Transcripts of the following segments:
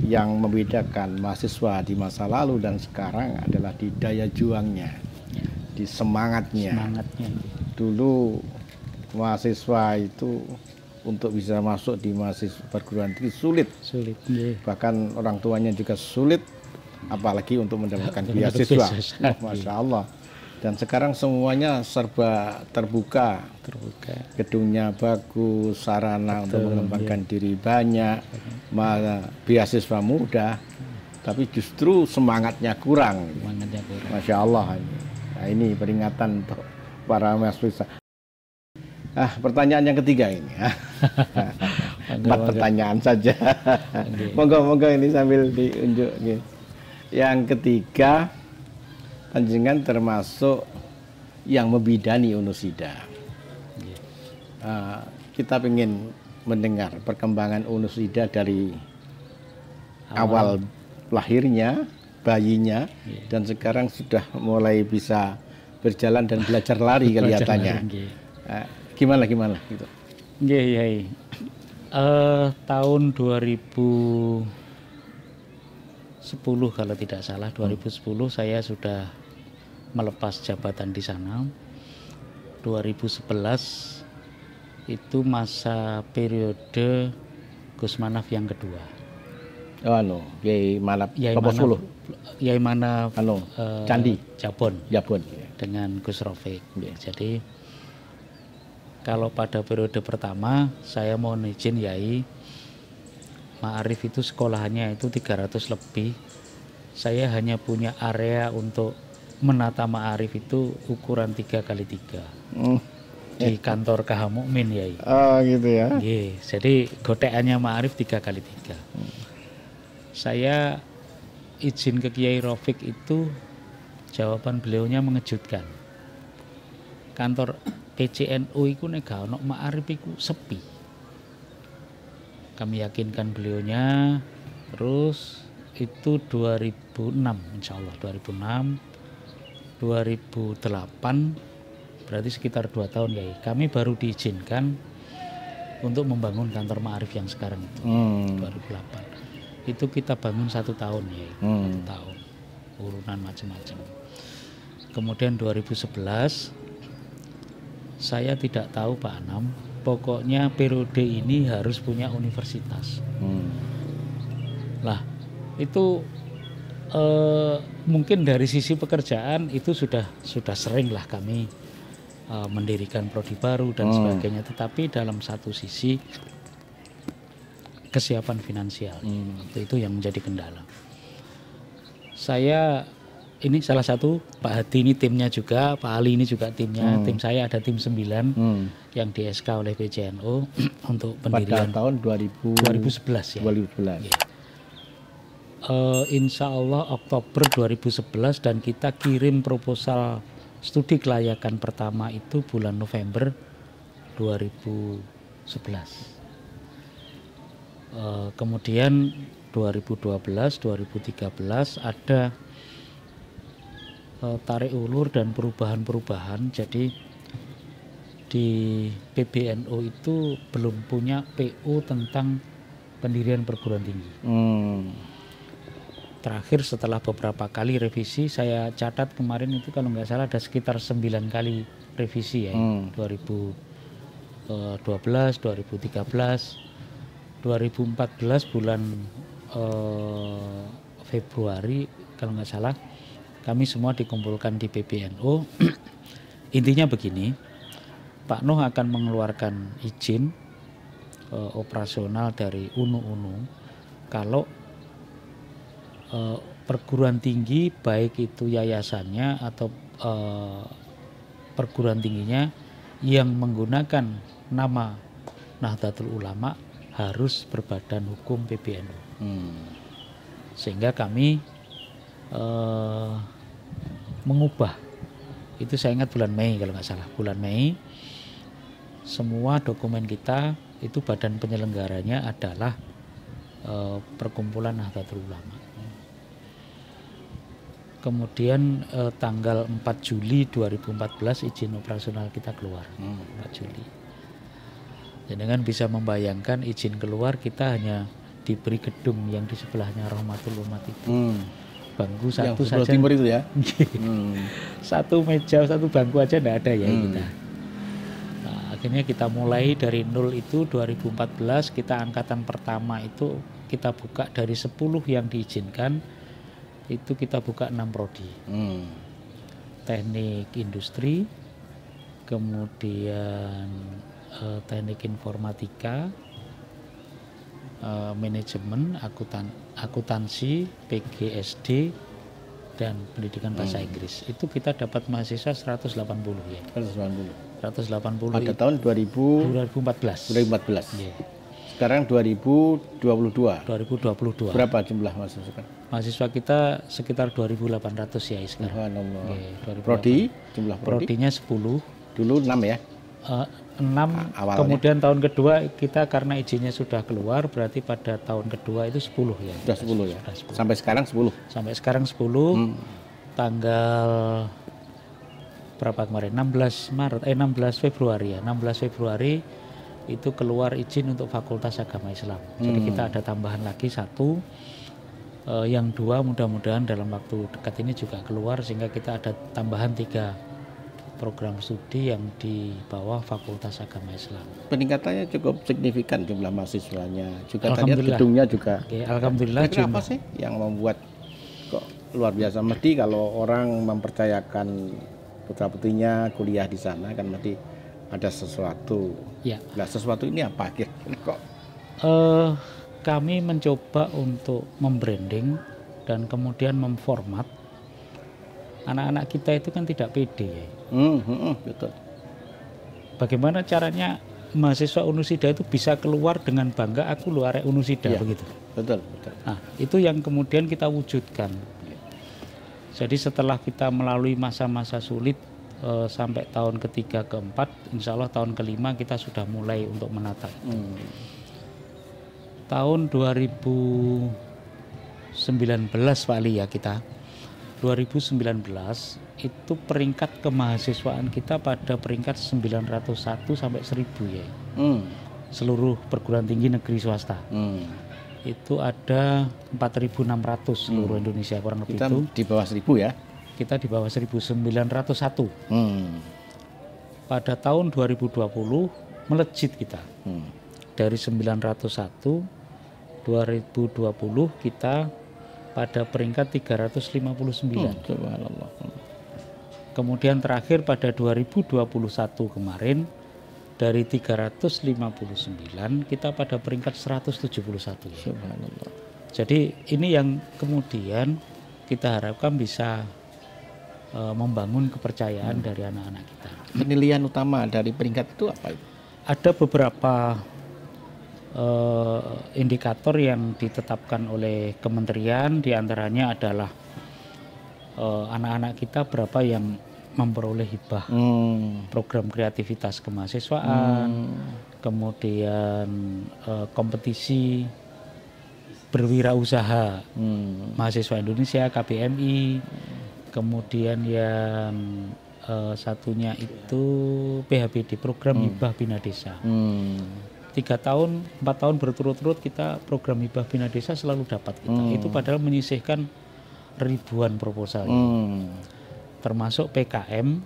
yang membedakan mahasiswa di masa lalu dan sekarang adalah di daya juangnya, di semangatnya. Dulu mahasiswa itu untuk bisa masuk di mahasiswa perguruan tinggi sulit. Bahkan orang tuanya juga sulit, apalagi untuk mendapatkan beasiswa. Masya Allah. Dan sekarang semuanya serba terbuka. Gedungnya bagus, sarana untuk mengembangkan diri banyak, beasiswa mudah, tapi justru semangatnya kurang. Masya Allah. Nah, ini peringatan untuk para mahasiswa. Pertanyaan yang ketiga ini. 4 pertanyaan saja. Monggo ini sambil diunjuk. Yang ketiga, panjenengan termasuk yang membidani Unusida. Kita ingin mendengar perkembangan Unusida dari awal lahirnya, bayinya, dan sekarang sudah mulai bisa berjalan dan belajar lari kelihatannya. Gimana gitu? Tahun 2010 kalau tidak salah, 2010 saya sudah melepas jabatan di sana. 2011 itu masa periode Gus Manaf yang kedua. Yai Manaf Candi Jabon dengan Gus Rafiq. Jadi kalau pada periode pertama saya mohon izin Yai, Ma'arif itu sekolahannya itu 300 lebih. Saya hanya punya area untuk menata Ma'arif itu ukuran 3x3 di kantor KH Mukmin Yai. Gitu ya. Jadi goteannya Ma'arif 3x3. Saya izin ke Kiai Rafiq itu, jawaban beliaunya mengejutkan. Kantor PCNU itu nek gak ono Ma'arif iku sepi. Kami yakinkan beliaunya. Terus itu 2006 insya Allah 2006 2008 berarti sekitar 2 tahun ya. Kami baru diizinkan untuk membangun kantor Ma'arif yang sekarang itu. 2008 itu kita bangun 1 tahun ya. 1 tahun urunan macam-macam. Kemudian 2011 saya tidak tahu Pak Anam, pokoknya periode ini harus punya universitas. Lah itu mungkin dari sisi pekerjaan itu sudah sering lah kami mendirikan prodi baru dan sebagainya, tetapi dalam satu sisi kesiapan finansial itu yang menjadi kendala. Saya ini salah satu, Pak Hadi ini timnya juga, Pak Ali ini juga timnya. Tim saya ada tim 9 yang di SK oleh PCNU untuk pendirian pada tahun 2011 ya. 2011. Ya. Insya Allah Oktober 2011 dan kita kirim proposal studi kelayakan pertama itu bulan November 2011. Kemudian 2012, 2013 ada tarik ulur dan perubahan-perubahan. Jadi di PBNU itu belum punya PO tentang pendirian perguruan tinggi. Terakhir setelah beberapa kali revisi, saya catat kemarin itu kalau nggak salah ada sekitar 9 kali revisi ya. 2012, 2013, 2014 bulan Februari kalau nggak salah kami semua dikumpulkan di PBNU. Intinya begini, Pak Nuh akan mengeluarkan izin operasional dari UNU kalau perguruan tinggi baik itu yayasannya atau perguruan tingginya yang menggunakan nama Nahdlatul Ulama harus berbadan hukum PBNU. Sehingga kami mengubah, itu saya ingat bulan Mei kalau nggak salah, bulan Mei semua dokumen kita itu badan penyelenggaranya adalah Perkumpulan Nahdlatul Ulama. Kemudian tanggal 4 Juli 2014 izin operasional kita keluar. 4 Juli. Jadi kan bisa membayangkan izin keluar kita hanya diberi gedung yang di sebelahnya Rahmatul Umat itu. Bangku yang satu saja. timur itu ya. Satu meja, satu bangku aja enggak ada ya kita. Nah, akhirnya kita mulai dari nol itu 2014, kita angkatan pertama itu kita buka dari 10 yang diizinkan, itu kita buka 6 prodi. Teknik industri, kemudian teknik informatika, manajemen, akuntansi, PGSD, dan pendidikan bahasa Inggris. Itu kita dapat mahasiswa 180 ya. 180 pada tahun 2014. Yeah. Sekarang 2022. Berapa jumlah mahasiswa? Mahasiswa kita sekitar 2.800 ya sekarang. Prodi, jumlah prodinya 10. Dulu 6 ya? 6, awalnya. Kemudian tahun kedua kita karena izinnya sudah keluar, berarti pada tahun kedua itu 10 ya. Sudah 10 ya? 10. Sampai sekarang 10? Sampai sekarang 10, tanggal berapa kemarin? 16 Februari ya. 16 Februari itu keluar izin untuk Fakultas Agama Islam. Jadi kita ada tambahan lagi 1, yang 2 mudah-mudahan dalam waktu dekat ini juga keluar, sehingga kita ada tambahan 3 program studi yang di bawah Fakultas Agama Islam. Peningkatannya cukup signifikan jumlah mahasiswanya. Juga tadi gedungnya juga. Alhamdulillah. Kenapa sih yang membuat kok luar biasa? Mesti kalau orang mempercayakan putra-putrinya kuliah di sana kan mesti ada sesuatu. Ya. Nah, sesuatu ini apa kira-kira kok? Kami mencoba untuk membranding dan kemudian memformat. Anak-anak kita itu kan tidak pede ya. Betul. Bagaimana caranya mahasiswa Unusida itu bisa keluar dengan bangga, aku lu arek Unusida, begitu. Betul. Nah, itu yang kemudian kita wujudkan. Jadi setelah kita melalui masa-masa sulit sampai tahun ketiga, keempat, insya Allah tahun kelima kita sudah mulai untuk menata itu. Tahun 2019 Pak Ali ya kita. 2019 itu peringkat kemahasiswaan kita pada peringkat 901 sampai 1000 ya. Seluruh perguruan tinggi negeri swasta. Itu ada 4.600 seluruh Indonesia kurang lebih kita itu. Di bawah 1000 ya. Kita di bawah 1901. Pada tahun 2020 melejit kita. Dari 901 2020 kita pada peringkat 359. Subhanallah. Kemudian terakhir pada 2021 kemarin dari 359 kita pada peringkat 171. Subhanallah. Jadi ini yang kemudian kita harapkan bisa membangun kepercayaan dari anak-anak kita. Penilaian utama dari peringkat itu apa itu? Ada beberapa indikator yang ditetapkan oleh kementerian, diantaranya adalah anak-anak kita berapa yang memperoleh hibah program kreativitas kemahasiswaan, kemudian kompetisi berwirausaha mahasiswa Indonesia KBMI, kemudian yang satunya itu PHBD program hibah bina desa. 4 tahun berturut-turut kita program hibah bina desa selalu dapat kita. Itu padahal menyisihkan ribuan proposal. Termasuk PKM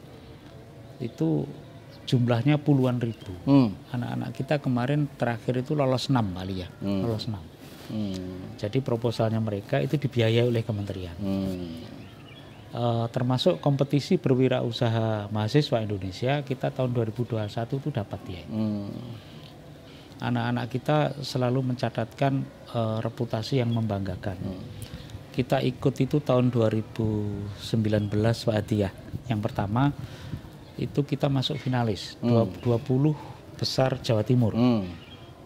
itu jumlahnya puluhan ribu. Anak-anak kita kemarin terakhir itu lolos 6 kali ya. Lolos 6. Jadi proposalnya mereka itu dibiayai oleh kementerian. Termasuk kompetisi berwirausaha mahasiswa Indonesia kita tahun 2021 itu dapat ya. Anak-anak kita selalu mencatatkan reputasi yang membanggakan. Kita ikut itu tahun 2019 Pak Hadi ya. Yang pertama itu kita masuk finalis 20 besar Jawa Timur.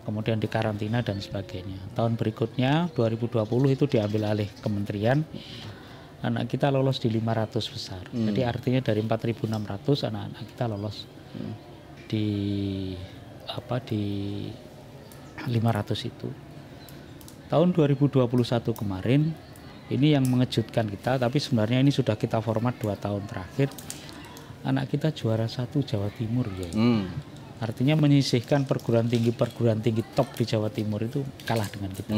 Kemudian di karantina dan sebagainya. Tahun berikutnya 2020 itu diambil alih kementerian. Anak kita lolos di 500 besar. Jadi artinya dari 4.600 anak-anak kita lolos di 500 itu. Tahun 2021 kemarin ini yang mengejutkan kita, tapi sebenarnya ini sudah kita format 2 tahun terakhir. Anak kita juara 1 Jawa Timur ya. Artinya menyisihkan perguruan tinggi top di Jawa Timur itu kalah dengan kita.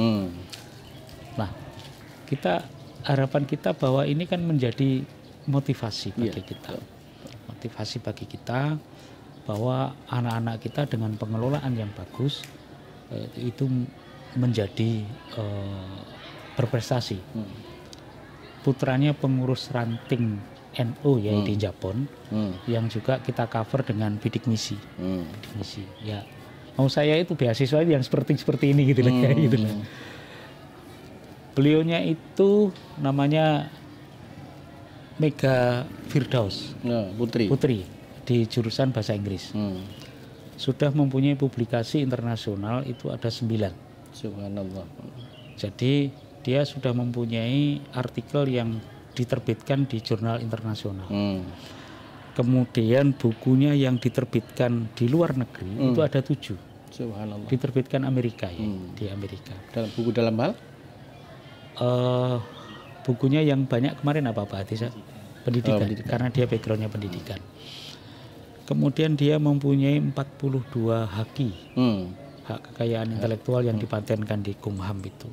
Nah, harapan kita bahwa ini kan menjadi motivasi bagi kita. Motivasi bagi kita bahwa anak-anak kita dengan pengelolaan yang bagus itu menjadi berprestasi. Putranya pengurus ranting NU ya di Japon, yang juga kita cover dengan bidik misi. Bidik misi. Ya, mau saya itu beasiswa yang seperti ini gitu lah, kayak gitu lah. Beliaunya itu namanya Mega Firdaus, Putri di jurusan bahasa Inggris. Sudah mempunyai publikasi internasional itu ada 9. Subhanallah. Jadi dia sudah mempunyai artikel yang diterbitkan di jurnal internasional. Kemudian bukunya yang diterbitkan di luar negeri itu ada 7. Subhanallah. Diterbitkan Amerika ya, di Amerika. Buku dalam hal? Bukunya yang banyak kemarin apa Pak Atisa? Pendidikan. Karena dia backgroundnya pendidikan. Kemudian dia mempunyai 42 haki, hak kekayaan intelektual yang dipatenkan di Kumham itu.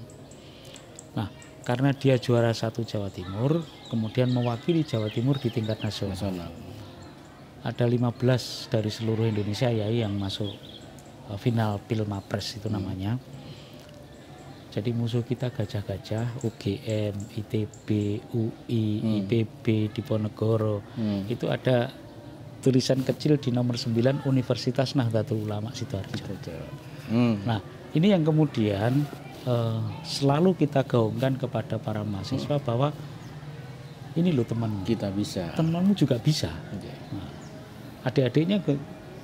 Nah, karena dia juara 1 Jawa Timur, kemudian mewakili Jawa Timur di tingkat nasional. Ada 15 dari seluruh Indonesia ya yang masuk final Pilmapres itu namanya. Jadi musuh kita gajah-gajah, UGM, ITB, UI, IPB, Diponegoro. Itu ada tulisan kecil di nomor 9 Universitas Nahdlatul Ulama Sidoarjo. Nah, ini yang kemudian selalu kita gaungkan kepada para mahasiswa bahwa ini loh teman, kita bisa, temanmu juga bisa. Nah, adik-adiknya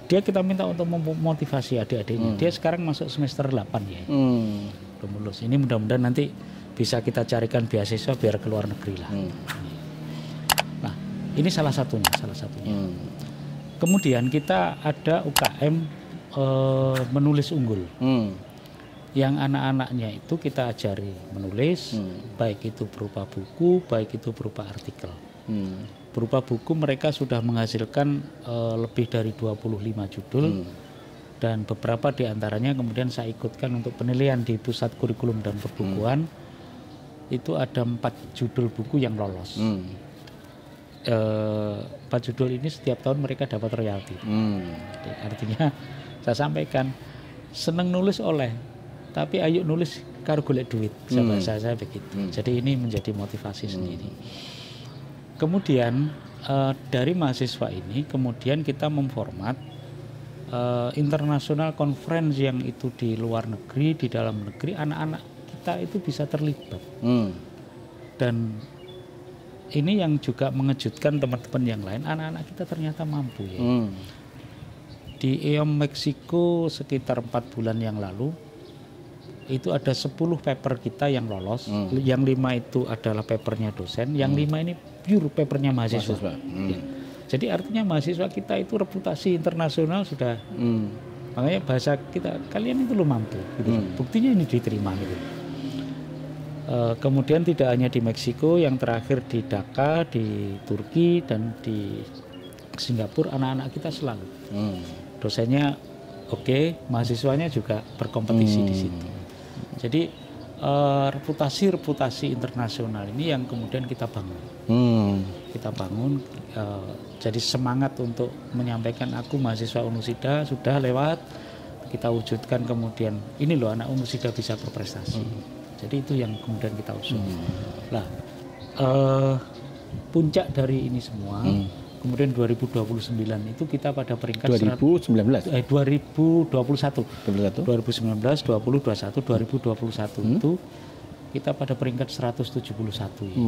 kita minta untuk memotivasi adik-adiknya. Dia sekarang masuk semester 8 ya, belum lulus. Ini mudah-mudahan nanti bisa kita carikan beasiswa biar ke luar negeri lah. Nah, ini salah satunya. Kemudian kita ada UKM menulis unggul. Yang anak-anaknya itu kita ajari menulis, baik itu berupa buku, baik itu berupa artikel. Berupa buku mereka sudah menghasilkan lebih dari 25 judul, dan beberapa diantaranya kemudian saya ikutkan untuk penilaian di Pusat Kurikulum dan Perbukuan. Itu ada 4 judul buku yang lolos. 4 judul ini setiap tahun mereka dapat royalti. Jadi, artinya saya sampaikan, seneng nulis tapi ayo nulis karo golek duit. Bahasa saya begitu. Jadi ini menjadi motivasi sendiri. Kemudian dari mahasiswa ini kemudian kita memformat international conference yang itu di luar negeri, di dalam negeri, anak-anak kita itu bisa terlibat. Dan ini yang juga mengejutkan teman-teman yang lain, anak-anak kita ternyata mampu ya. Di EOM Meksiko sekitar 4 bulan yang lalu itu ada 10 paper kita yang lolos. Yang 5 itu adalah papernya dosen, yang 5 ini pure papernya mahasiswa. Ya. Jadi artinya mahasiswa kita itu reputasi internasional sudah. Makanya bahasa kita, kalian itu lo mampu gitu. Buktinya ini diterima gitu. Kemudian tidak hanya di Meksiko, yang terakhir di Dhaka, di Turki, dan di Singapura, anak-anak kita selalu. Dosennya oke, mahasiswanya juga berkompetisi di situ. Jadi reputasi internasional ini yang kemudian kita bangun. Kita bangun, jadi semangat untuk menyampaikan aku mahasiswa Unusida sudah lewat, kita wujudkan kemudian ini loh anak Unusida bisa berprestasi. Jadi itu yang kemudian kita usung. Lah, puncak dari ini semua, kemudian 2029 itu kita pada peringkat 2019, 2021, 2019, 2021, 2021 itu kita pada peringkat 171 ya,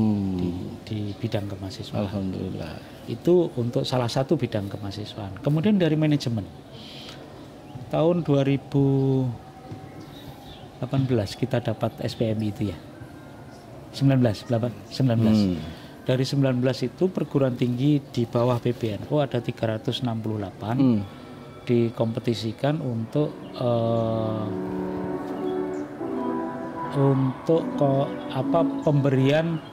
di bidang kemahasiswaan. Alhamdulillah. Itu untuk salah satu bidang kemahasiswaan. Kemudian dari manajemen, tahun 2018 kita dapat SPMI itu ya, 19. Dari 19 itu perguruan tinggi di bawah PBNU ada 368 dikompetisikan untuk pemberian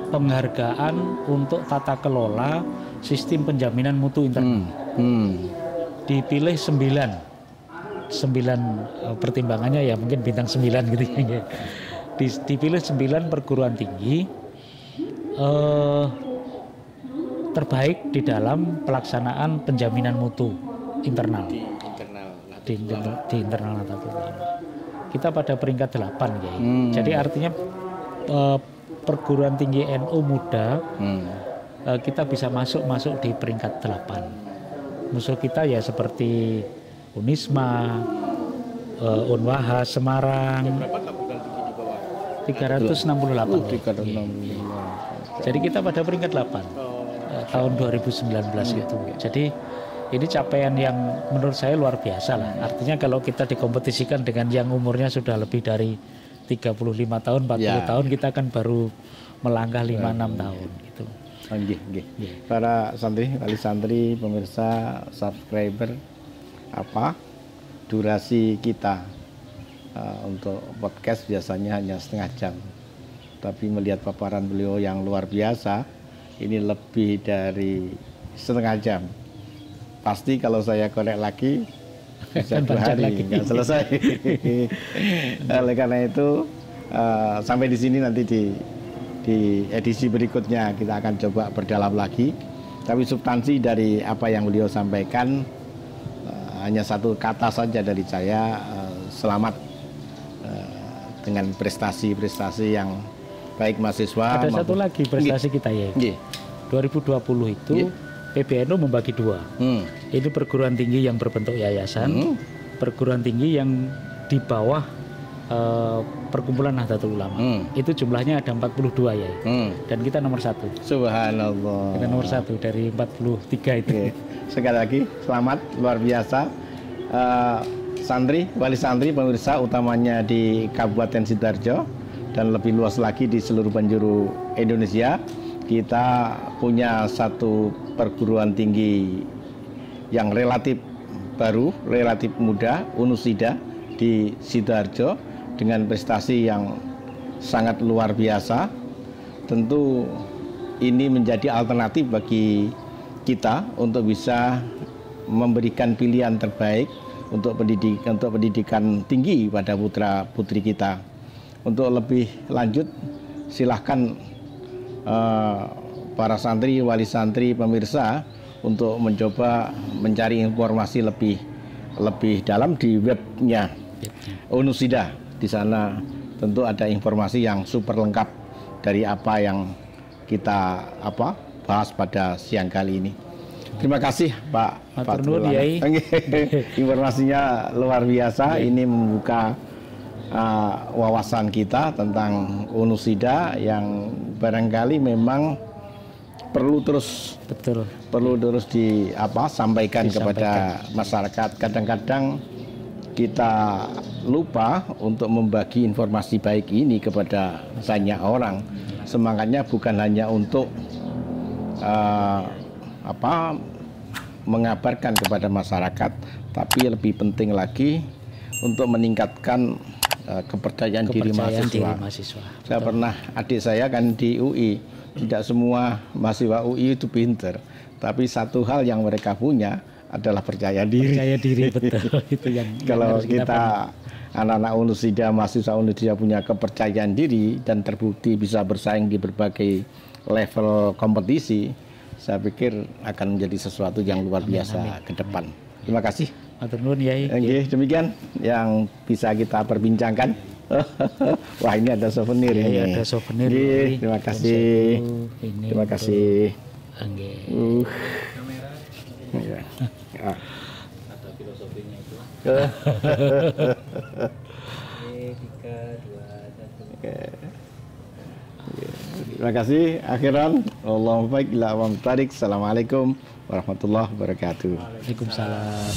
penghargaan untuk tata kelola sistem penjaminan mutu internal. dipilih 9 pertimbangannya ya mungkin bintang 9 gitu ya. Dipilih 9 perguruan tinggi terbaik di dalam pelaksanaan penjaminan mutu internal di internal Nahdlatul Ulama. Kita pada peringkat 8 ya. Jadi artinya perguruan tinggi NU muda kita bisa masuk di peringkat 8. Musuh kita ya seperti Unisma, Unwaha Semarang 368. Jadi kita pada peringkat 8 tahun 2019 gitu. Jadi ini capaian yang menurut saya luar biasa lah. Artinya kalau kita dikompetisikan dengan yang umurnya sudah lebih dari 35 tahun, 40 tahun, kita kan baru melangkah 5-6 tahun gitu. Para santri, wali santri, pemirsa, subscriber, durasi kita untuk podcast biasanya hanya setengah jam. Tapi melihat paparan beliau yang luar biasa, ini lebih dari setengah jam. Pasti kalau saya korek lagi bisa 2 hari nggak selesai. Oleh karena itu sampai di sini, nanti di edisi berikutnya kita akan coba berdalam lagi. Tapi substansi dari apa yang beliau sampaikan hanya satu kata saja dari saya, selamat dengan prestasi-prestasi yang baik mahasiswa. Ada satu lagi prestasi kita ya. 2020 itu PBNU membagi 2. Ini perguruan tinggi yang berbentuk yayasan, perguruan tinggi yang di bawah perkumpulan Nahdlatul Ulama. Itu jumlahnya ada 42 ya. Dan kita nomor 1. Subhanallah. Kita nomor 1 dari 43 itu. Sekali lagi selamat, luar biasa. Santri, wali santri, pemirsa, utamanya di Kabupaten Sidoarjo dan lebih luas lagi di seluruh penjuru Indonesia. Kita punya satu perguruan tinggi yang relatif baru, relatif muda, Unusida di Sidoarjo dengan prestasi yang sangat luar biasa. Tentu ini menjadi alternatif bagi kita untuk bisa memberikan pilihan terbaik untuk pendidikan tinggi pada putra putri kita. Untuk lebih lanjut silahkan para santri, wali santri, pemirsa untuk mencoba mencari informasi lebih dalam di webnya Unusida. Di sana tentu ada informasi yang super lengkap dari apa yang kita bahas pada siang kali ini. Terima kasih Pak Fatul. Informasinya luar biasa. Ini membuka wawasan kita tentang Unusida yang barangkali memang perlu terus disampaikan kepada masyarakat. Kadang-kadang kita lupa untuk membagi informasi baik ini kepada banyak orang. Semangatnya bukan hanya untuk mengabarkan kepada masyarakat, tapi lebih penting lagi untuk meningkatkan kepercayaan diri mahasiswa. Saya pernah, adik saya kan di UI, tidak semua mahasiswa UI itu pinter, tapi satu hal yang mereka punya adalah percaya diri. Percaya diri, betul. Itu yang kalau kita anak-anak Unusida, mahasiswa Unusida punya kepercayaan diri dan terbukti bisa bersaing di berbagai level kompetisi, saya pikir akan menjadi sesuatu yang luar biasa ke depan. Terima kasih. Demikian yang bisa kita perbincangkan. Wah, ini ada souvenir ini. Ada souvenir. Terima kasih. Terima kasih. Ada filosofinya itu. 3, 2, 1. Terima kasih. Akhiran, Allahumma baik ila wa mutarik. Assalamualaikum warahmatullahi wabarakatuh. Waalaikumsalam.